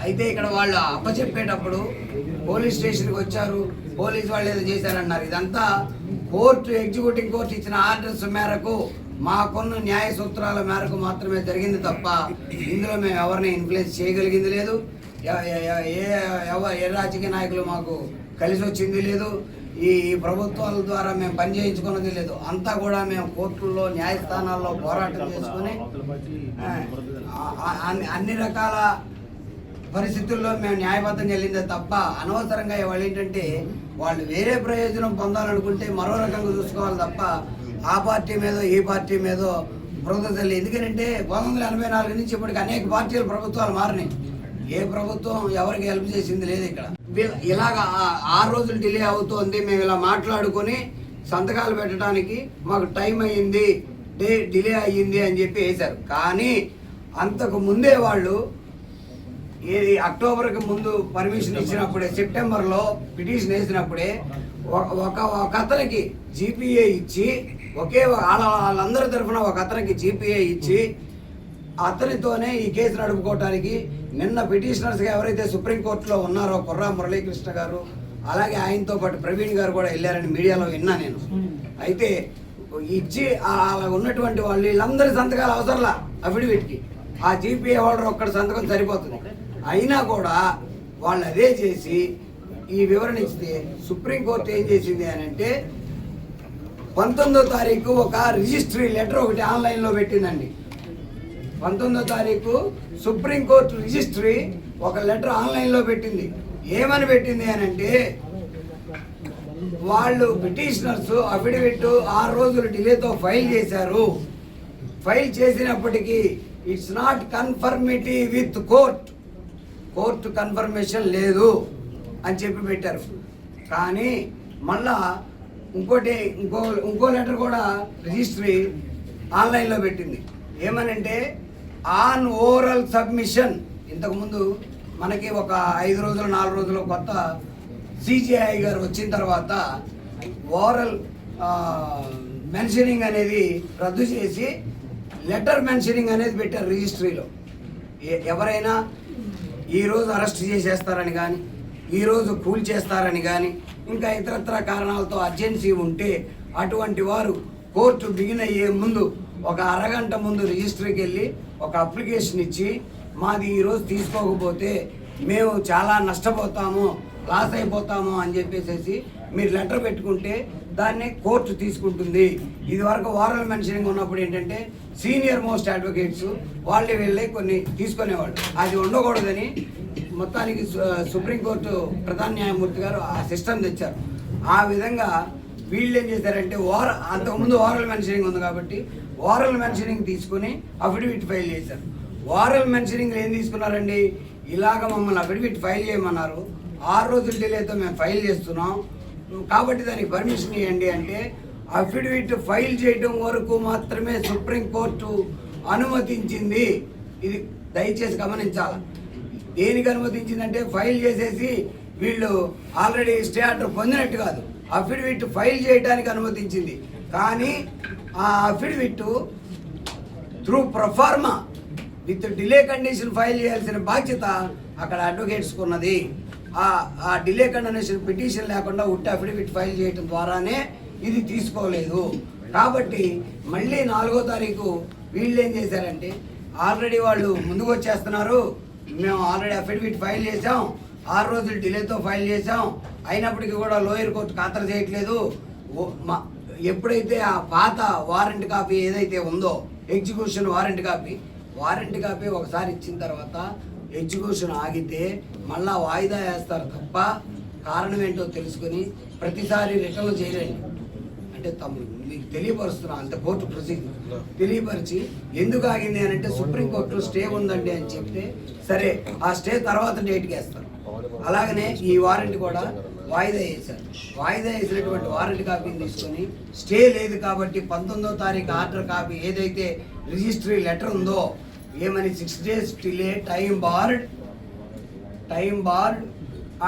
అయితే ఇక్కడ వాళ్ళు అప్పచెప్పేటప్పుడు పోలీస్ స్టేషన్కి వచ్చారు, పోలీస్ వాళ్ళు ఏదో చేశారన్నారు. ఇదంతా కోర్టు, ఎగ్జిక్యూటివ్ కోర్టు ఇచ్చిన ఆర్డర్స్ మేరకు, మాకున్న న్యాయ సూత్రాల మేరకు మాత్రమే జరిగింది తప్ప ఇందులో మేము ఎవరిని ఇన్ఫ్లుయెన్స్ చేయగలిగింది లేదు. ఏ రాజకీయ నాయకులు మాకు కలిసి వచ్చింది లేదు. ఈ ప్రభుత్వాల ద్వారా మేము పని చేయించుకున్నది లేదు. అంతా కూడా మేము కోర్టుల్లో, న్యాయస్థానాల్లో పోరాటం చేసుకుని అన్ని రకాల పరిస్థితుల్లో మేము న్యాయబద్ధం చెల్లిందే తప్ప అనవసరంగా వాళ్ళు ఏంటంటే వాళ్ళు వేరే ప్రయోజనం పొందాలనుకుంటే మరో రకంగా చూసుకోవాలి తప్ప ఆ పార్టీ మీదో ఈ పార్టీ మీదో ప్రభుత్వం. ఎందుకంటే 1984 నుంచి ఇప్పటికి అనేక పార్టీలు ప్రభుత్వాలు మారినాయి. ఏ ప్రభుత్వం ఎవరికి హెల్ప్ చేసింది లేదు. ఇక్కడ ఇలాగ 6 రోజులు డిలే అవుతోంది, మేము ఇలా మాట్లాడుకొని సంతకాలు పెట్టడానికి మాకు టైం అయ్యింది, డిలే అయ్యింది అని చెప్పి వేశారు. కానీ అంతకు ముందే వాళ్ళు ఏది అక్టోబర్కి ముందు పర్మిషన్ ఇచ్చినప్పుడే, సెప్టెంబర్లో పిటిషన్ వేసినప్పుడే ఒక అతనికి జీపీఏ ఇచ్చి, వాళ్ళందరి తరఫున ఒక అతనికి జీపీఏ ఇచ్చి అతనితోనే ఈ కేసు నడుపుకోవటానికి నిన్న పిటిషనర్స్గా ఎవరైతే సుప్రీంకోర్టులో ఉన్నారో కుర్రా మురళీకృష్ణ గారు, అలాగే ఆయనతో పాటు ప్రవీణ్ గారు కూడా వెళ్ళారని మీడియాలో విన్నా నేను. అయితే ఇచ్చి అలా ఉన్నటువంటి వాళ్ళు వీళ్ళందరి సంతకాలు అవసరంలా అఫిడవిట్కి, ఆ జీపీఏ హోల్డర్ ఒక్కడి సంతకం సరిపోతుంది. అయినా కూడా వాళ్ళు అదే చేసి ఈ వివరణ ఇస్తే సుప్రీంకోర్టు ఏం చేసింది అని అంటే 19వ తారీఖు ఒక రిజిస్ట్రీ లెటర్ ఒకటి ఆన్లైన్లో పెట్టిందండి. 19వ తారీఖు సుప్రీంకోర్టు రిజిస్ట్రీ ఒక లెటర్ ఆన్లైన్లో పెట్టింది. ఏమని పెట్టింది అని అంటే వాళ్ళు పిటిషనర్స్ అఫిడవిట్ 6 రోజులు డిలేతో ఫైల్ చేశారు. ఫైల్ చేసినప్పటికీ it's not conformity with court confirmation లేదు అని చెప్పి పెట్టారు. కానీ మళ్ళా ఇంకో లెటర్ కూడా రిజిస్ట్రీ ఆన్లైన్లో పెట్టింది. ఏమనంటే ఆన్ ఓరల్ సబ్మిషన్. ఇంతకుముందు మనకి ఒక 5 రోజులు 4 రోజులు కొత్త సిజిఐ గారు వచ్చిన తర్వాత ఓరల్ మెన్షనింగ్ అనేది రద్దు చేసి లెటర్ మెన్షనింగ్ అనేది పెట్టారు రిజిస్ట్రీలో. ఎవరైనా ఈరోజు అరెస్ట్ చేసేస్తారని కానీ, ఈరోజు కూల్ చేస్తారని కానీ, ఇంకా ఇతరత్ర కారణాలతో అర్జెన్సీ ఉంటే అటువంటి వారు కోర్టు బిగిన్ అయ్యే ముందు ఒక అరగంట ముందు రిజిస్ట్రీకి వెళ్ళి ఒక అప్లికేషన్ ఇచ్చి మాది ఈరోజు తీసుకోకపోతే మేము చాలా నష్టపోతాము, లాస్ అయిపోతాము అని చెప్పేసి మీరు లెటర్ పెట్టుకుంటే దాన్ని కోర్టు తీసుకుంటుంది. ఇది వరకు ఓరల్ మెన్షనింగ్ ఉన్నప్పుడు ఏంటంటే సీనియర్ మోస్ట్ అడ్వకేట్స్ వాళ్ళే వెళ్ళి కొన్ని తీసుకునేవాళ్ళు. అది ఉండకూడదని మొత్తానికి సుప్రీంకోర్టు ప్రధాన న్యాయమూర్తి గారు ఆ సిస్టమ్ తెచ్చారు. ఆ విధంగా వీళ్ళు ఏం చేశారంటే అంతకుముందు ఓరల్ మెన్షనింగ్ ఉంది కాబట్టి ఓరల్ మెన్షనింగ్ తీసుకుని అఫిడవిట్ ఫైల్ చేశారు. ఓరల్ మెన్షనింగ్ ఏం తీసుకున్నారండి, ఇలాగ మమ్మల్ని అఫిడవిట్ ఫైల్ చేయమన్నారు, 6 రోజుల డిలేతో మేము ఫైల్ చేస్తున్నాం కాబట్టి దానికి పర్మిషన్ ఇవ్వండి అంటే అఫిడవిట్ ఫైల్ చేయడం వరకు మాత్రమే సుప్రీంకోర్టు అనుమతించింది. ఇది దయచేసి గమనించాలి. దేనికి అనుమతించిందంటే ఫైల్ చేసేసి వీళ్ళు ఆల్రెడీ స్టే ఆర్డర్ పొందినట్టు కాదు, అఫిడవిట్ ఫైల్ చేయడానికి అనుమతించింది. కానీ ఆ affidavit through proforma with delay condition file చేయాల్సిన బాధ్యత అక్కడ అడ్వకేట్స్కి ఉన్నది. ఆ డిలే కండిషన్ పిటిషన్ లేకుండా ఉట్టి అఫిడవిట్ ఫైల్ చేయడం ద్వారానే ఇది తీసుకోలేదు. కాబట్టి మళ్ళీ 4వ తారీఖు వీళ్ళు ఏం చేశారంటే ఆల్రెడీ వాళ్ళు ముందుకు వచ్చేస్తున్నారు, మేము ఆల్రెడీ అఫిడవిట్ ఫైల్ చేసాం, 6 రోజులు డిలేతో ఫైల్ చేసాం, అయినప్పటికీ కూడా లోయర్ కోర్టు ఖాతరు చేయట్లేదు. ఎప్పుడైతే ఆ పాత వారెంట్ కాపీ ఏదైతే ఉందో ఎగ్జిక్యూషన్ వారెంట్ కాపీ ఒకసారి ఇచ్చిన తర్వాత ఎగ్జిక్యూషన్ ఆగితే మళ్ళా వాయిదా వేస్తారు తప్ప కారణం ఏంటో తెలుసుకుని ప్రతిసారి రిటర్న్ చేయలేండి. అంటే మీకు తెలియపరుస్తున్నా అంత కోర్టు ప్రొసీజర్ తెలియపరిచి ఎందుకు ఆగింది అని అంటే సుప్రీంకోర్టు స్టే ఉందండి అని చెప్తే సరే ఆ స్టే తర్వాత డేట్కి వేస్తారు. అలాగనే ఈ వారెంట్ కూడా వాయిదా వేశారు. వాయిదా వేసినటువంటి వారెంట్ కాపీని తీసుకొని స్టే లేదు కాబట్టి 19వ తారీఖు ఆర్డర్ కాపీ ఏదైతే రిజిస్ట్రీ లెటర్ ఉందో ఏమని 6 days delay time board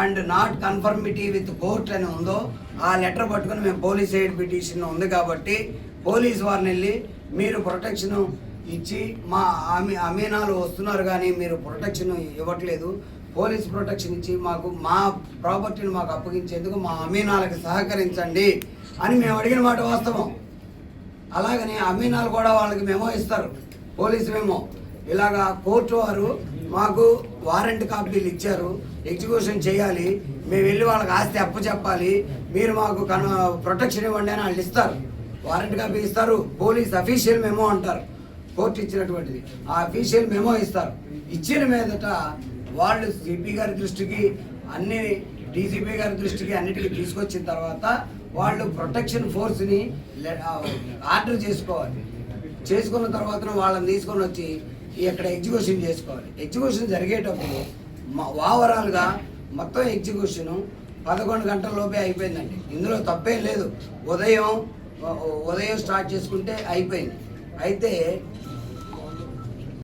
and not conformity with court అని ఉందో ఆ లెటర్ పట్టుకుని మేము పోలీస్ ఎయిడ్ పిటిషన్ ఉంది కాబట్టి పోలీస్ వారిని వెళ్ళి మీరు ప్రొటెక్షన్ ఇచ్చి మా అమీనాలు వస్తున్నారు కానీ మీరు ప్రొటెక్షన్ ఇవ్వట్లేదు, పోలీస్ ప్రొటెక్షన్ ఇచ్చి మాకు మా ప్రాపర్టీని మాకు అప్పగించేందుకు మా అమీనాలకు సహకరించండి అని మేము అడిగిన మాట వాస్తవం. అలాగనే అమీనాలు కూడా వాళ్ళకి మెమో ఇస్తారు, పోలీసు మెమో. ఇలాగా కోర్టు వారు మాకు వారెంట్ కాపీలు ఇచ్చారు, ఎగ్జిక్యూషన్ చేయాలి, మేము వెళ్ళి వాళ్ళకి ఆస్తి అప్పచెప్పాలి, మీరు మాకు ప్రొటెక్షన్ ఇవ్వండి అని వాళ్ళు ఇస్తారు. వారెంట్ కాపీ ఇస్తారు, పోలీస్ అఫీషియల్ మెమో అంటారు, కోర్టు ఇచ్చినటువంటిది. ఆ అఫీషియల్ మెమో ఇస్తారు. ఇచ్చిన మీదట వాళ్ళు సిపి గారి దృష్టికి, అన్ని డీసీపీ గారి దృష్టికి, అన్నిటికీ తీసుకొచ్చిన తర్వాత వాళ్ళు ప్రొటెక్షన్ ఫోర్స్ని ఆర్డర్ చేసుకోవాలి. చేసుకున్న తర్వాత వాళ్ళని తీసుకొని వచ్చి ఇక్కడ ఎగ్జిక్యూషన్ చేసుకోవాలి. ఎగ్జిక్యూషన్ జరిగేటప్పుడు ఓవరాల్గా మొత్తం ఎగ్జిక్యూషను 11 గంటల లోపే అయిపోయిందండి. ఇందులో తప్పేం లేదు. ఉదయం స్టార్ట్ చేసుకుంటే అయిపోయింది. అయితే